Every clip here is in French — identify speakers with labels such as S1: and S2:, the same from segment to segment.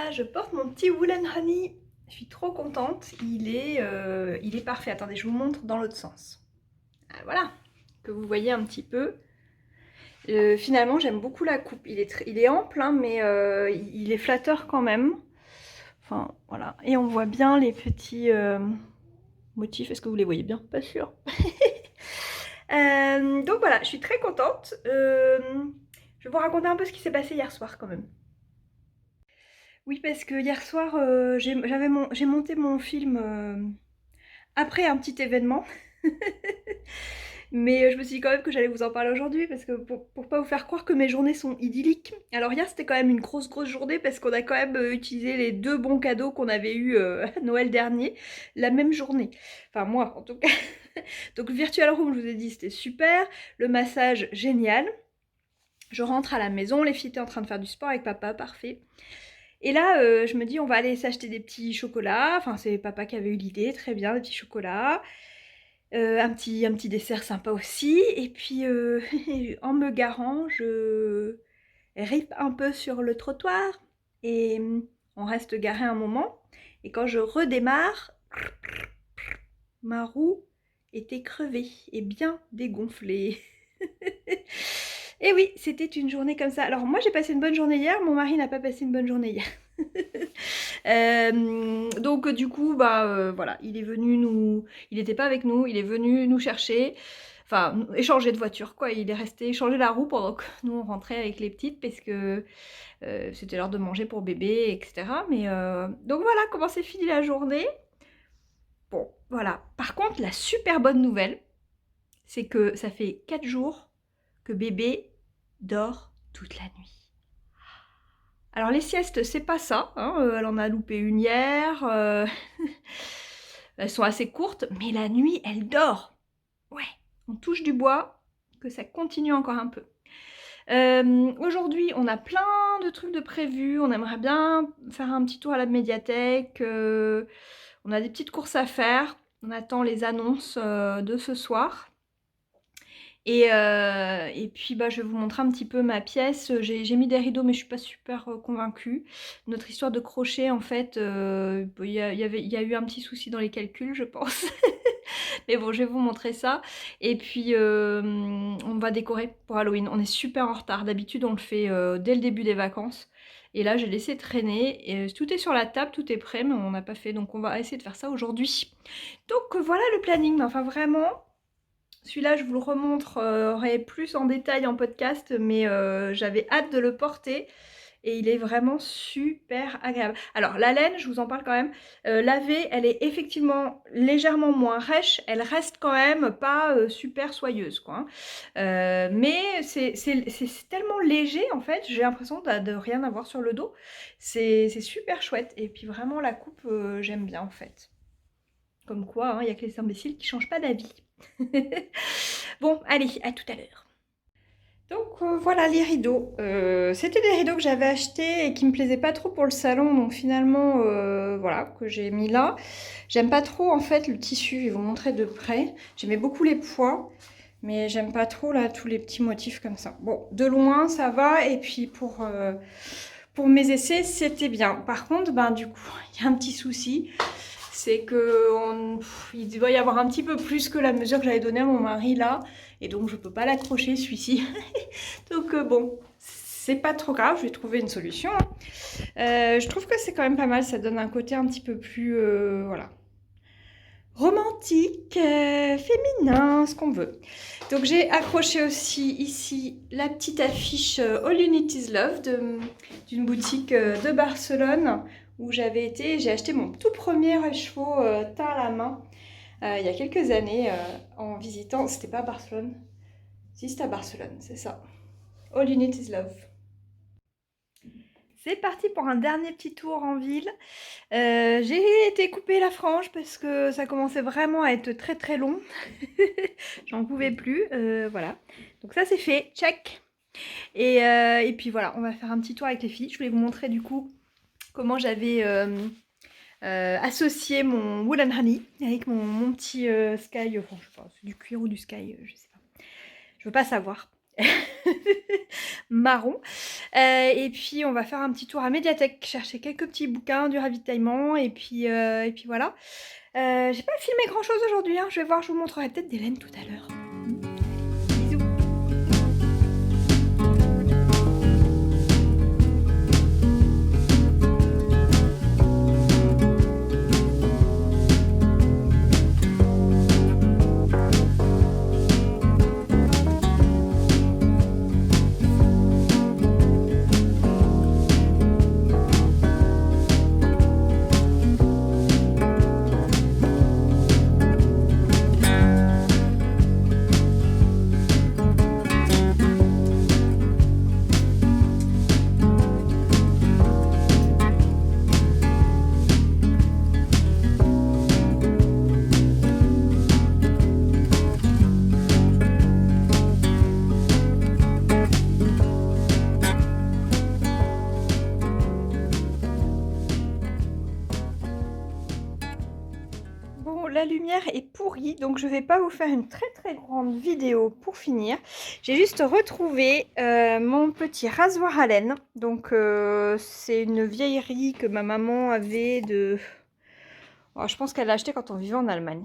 S1: Voilà, je porte mon petit Woolen Honey. Je suis trop contente. Il est parfait. Attendez, je vous montre dans l'autre sens. Ah, voilà, que vous voyez un petit peu. Finalement, j'aime beaucoup la coupe. Il est ample, hein, mais il est flatteur quand même. Enfin, voilà. Et on voit bien les petits motifs. Est-ce que vous les voyez bien? Pas sûr. Donc voilà, je suis très contente. Je vais vous raconter un peu ce qui s'est passé hier soir quand même. Oui, parce que hier soir, j'ai monté mon film après un petit événement. Mais je me suis dit quand même que j'allais vous en parler aujourd'hui parce que pour pas vous faire croire que mes journées sont idylliques. Alors hier c'était quand même une grosse journée parce qu'on a quand même utilisé les 2 bons cadeaux qu'on avait eu à Noël dernier la même journée. Enfin moi en tout cas. Donc le Virtual Room, je vous ai dit, c'était super. Le massage, génial. Je rentre à la maison, les filles étaient en train de faire du sport avec papa, parfait. Et là, je me dis, on va aller s'acheter des petits chocolats. Enfin, c'est papa qui avait eu l'idée, très bien, des petits chocolats. Un petit dessert sympa aussi. Et puis, en me garant, je ripe un peu sur le trottoir. Et on reste garé un moment. Et quand je redémarre, ma roue était crevée et bien dégonflée. Et oui, c'était une journée comme ça. Alors moi j'ai passé une bonne journée hier, mon mari n'a pas passé une bonne journée hier. Donc du coup, voilà, il est venu il n'était pas avec nous, il est venu nous chercher, enfin échanger de voiture quoi. Il est resté échanger la roue pendant que nous on rentrait avec les petites parce que c'était l'heure de manger pour bébé, etc. Mais donc voilà comment s'est finie la journée. Bon, voilà. Par contre, la super bonne nouvelle, c'est que ça fait 4 jours que bébé dort toute la nuit. Alors les siestes, c'est pas ça, hein, elle en a loupé une hier, elles sont assez courtes, mais la nuit, elle dort. Ouais, on touche du bois, que ça continue encore un peu. Aujourd'hui, on a plein de trucs de prévus, on aimerait bien faire un petit tour à la médiathèque, on a des petites courses à faire, on attend les annonces de ce soir. Et puis je vais vous montrer un petit peu ma pièce. J'ai mis des rideaux mais je suis pas super convaincue. Notre histoire de crochet en fait, il y a eu un petit souci dans les calculs je pense. Mais bon je vais vous montrer ça. Et puis on va décorer pour Halloween. On est super en retard. D'habitude on le fait dès le début des vacances. Et là j'ai laissé traîner. Et, tout est sur la table, tout est prêt mais on n'a pas fait. Donc on va essayer de faire ça aujourd'hui. Donc voilà le planning. Enfin vraiment... Celui-là, je vous le remontrerai plus en détail en podcast, mais j'avais hâte de le porter et il est vraiment super agréable. Alors, la laine, je vous en parle quand même. Lavée, elle est effectivement légèrement moins rêche. Elle reste quand même pas super soyeuse, quoi. Mais c'est tellement léger, en fait. J'ai l'impression de rien avoir sur le dos. C'est super chouette. Et puis vraiment, la coupe, j'aime bien, en fait. Comme quoi, hein, il n'y a que les imbéciles qui changent pas d'avis. Bon, allez, à tout à l'heure. Donc voilà les rideaux. C'était des rideaux que j'avais achetés et qui me plaisaient pas trop pour le salon, donc finalement, voilà, que j'ai mis là. J'aime pas trop en fait le tissu, je vais vous montrer de près. J'aimais beaucoup les pois, mais j'aime pas trop là tous les petits motifs comme ça. Bon, de loin ça va, et puis pour mes essais, c'était bien. Par contre, du coup, il y a un petit souci. C'est que il doit y avoir un petit peu plus que la mesure que j'avais donnée à mon mari là. Et donc je peux pas l'accrocher celui-ci. Donc bon, c'est pas trop grave, je vais trouver une solution. Je trouve que c'est quand même pas mal, ça donne un côté un petit peu plus, voilà, romantique, féminin, ce qu'on veut. Donc j'ai accroché aussi ici la petite affiche All You Need Is Love d'une boutique de Barcelone où j'avais été, j'ai acheté mon tout premier écheveau teint à la main il y a quelques années en visitant, c'était pas Barcelone, si c'était à Barcelone, c'est ça. All You Need Is Love. C'est parti pour un dernier petit tour en ville. J'ai été couper la frange parce que ça commençait vraiment à être très long. J'en pouvais plus, voilà. Donc ça c'est fait, check. Et puis voilà, on va faire un petit tour avec les filles. Je voulais vous montrer du coup comment j'avais associé mon Woolen Honey avec mon petit Sky, enfin je sais pas, c'est du cuir ou du Sky, je sais pas. Je veux pas savoir. Marron. Et puis on va faire un petit tour à Médiathèque, chercher quelques petits bouquins, du ravitaillement, et puis voilà. J'ai pas filmé grand chose aujourd'hui, hein. Je vais voir, je vous montrerai peut-être des laines tout à l'heure. Bisous. Bon, la lumière est pourrie, donc je vais pas vous faire une très grande vidéo pour finir. J'ai juste retrouvé mon petit rasoir à laine. Donc c'est une vieillerie que ma maman avait de... Oh, je pense qu'elle l'a acheté quand on vivait en Allemagne.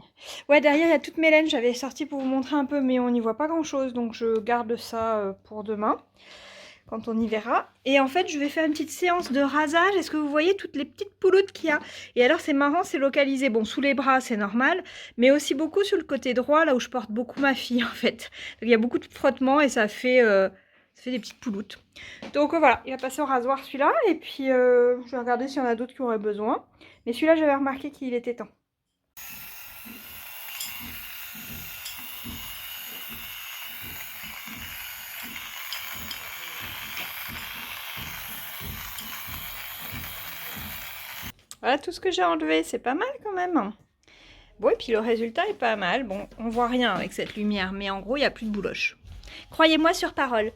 S1: Ouais, derrière il y a toutes mes laines, j'avais sorti pour vous montrer un peu, mais on n'y voit pas grand chose, donc je garde ça pour demain, quand on y verra. Et en fait, je vais faire une petite séance de rasage. Est-ce que vous voyez toutes les petites pouloutes qu'il y a? Et alors, c'est marrant, c'est localisé. Bon, sous les bras, c'est normal, mais aussi beaucoup sur le côté droit, là où je porte beaucoup ma fille, en fait. Donc, il y a beaucoup de frottements et ça fait des petites pouloutes. Donc, voilà, il va passer au rasoir, celui-là. Et puis, je vais regarder s'il y en a d'autres qui auraient besoin. Mais celui-là, j'avais remarqué qu'il était temps. Voilà tout ce que j'ai enlevé, c'est pas mal quand même. Bon, et puis le résultat est pas mal. Bon, on voit rien avec cette lumière, mais en gros, il n'y a plus de bouloche. Croyez-moi sur parole.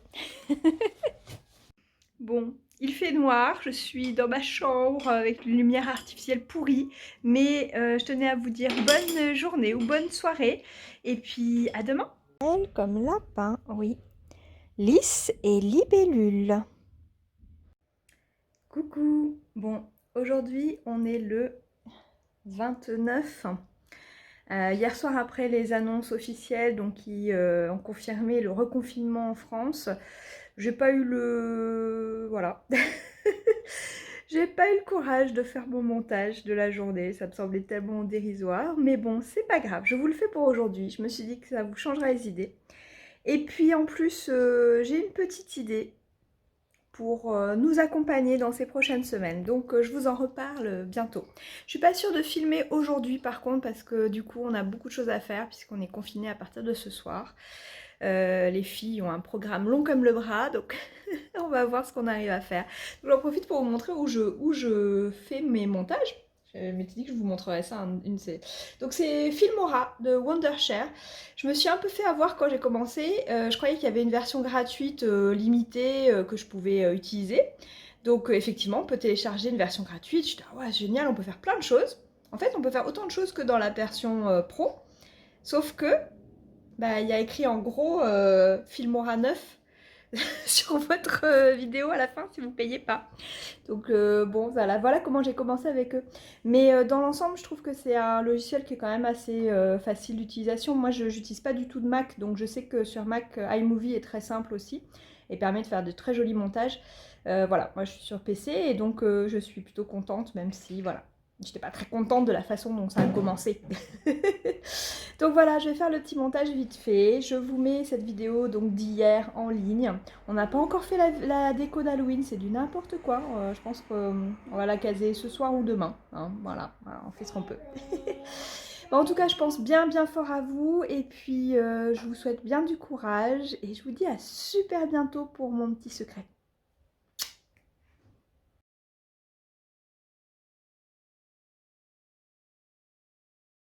S1: Bon, il fait noir, je suis dans ma chambre avec une lumière artificielle pourrie, mais je tenais à vous dire bonne journée ou bonne soirée, et puis à demain. Elle comme lapin, oui. Lys et libellule. Coucou. Bon, aujourd'hui on est le 29. Hier soir, après les annonces officielles donc, qui ont confirmé le reconfinement en France, j'ai pas eu le... Voilà. J'ai pas eu le courage de faire mon montage de la journée, ça me semblait tellement dérisoire, mais bon, c'est pas grave, je vous le fais pour aujourd'hui, je me suis dit que ça vous changera les idées. Et puis en plus, j'ai une petite idée pour nous accompagner dans ces prochaines semaines. Donc je vous en reparle bientôt. Je suis pas sûre de filmer aujourd'hui par contre parce que du coup on a beaucoup de choses à faire puisqu'on est confinés à partir de ce soir. Les filles ont un programme long comme le bras, donc on va voir ce qu'on arrive à faire. J'en profite pour vous montrer où je fais mes montages. Je m'étais dit que je vous montrerais ça une série. Donc c'est Filmora de Wondershare. Je me suis un peu fait avoir quand j'ai commencé. Je croyais qu'il y avait une version gratuite limitée que je pouvais utiliser. Donc effectivement, on peut télécharger une version gratuite. Je dis ah ouais, génial, on peut faire plein de choses. En fait, on peut faire autant de choses que dans la version pro. Sauf que, bah, il y a écrit en gros Filmora 9 sur votre vidéo à la fin si vous ne payez pas. Donc bon, voilà comment j'ai commencé avec eux. Mais dans l'ensemble, je trouve que c'est un logiciel qui est quand même assez facile d'utilisation. Moi, je n'utilise pas du tout de Mac, donc je sais que sur Mac, iMovie est très simple aussi et permet de faire de très jolis montages. Voilà, moi je suis sur PC et donc je suis plutôt contente, même si voilà, j'étais pas très contente de la façon dont ça a commencé. Donc voilà, je vais faire le petit montage vite fait. Je vous mets cette vidéo donc d'hier en ligne. On n'a pas encore fait la déco d'Halloween, c'est du n'importe quoi. Je pense qu'on va la caser ce soir ou demain. Hein. Voilà, on fait ce qu'on peut. Bon, en tout cas, je pense bien fort à vous. Et puis, je vous souhaite bien du courage. Et je vous dis à super bientôt pour mon petit secret.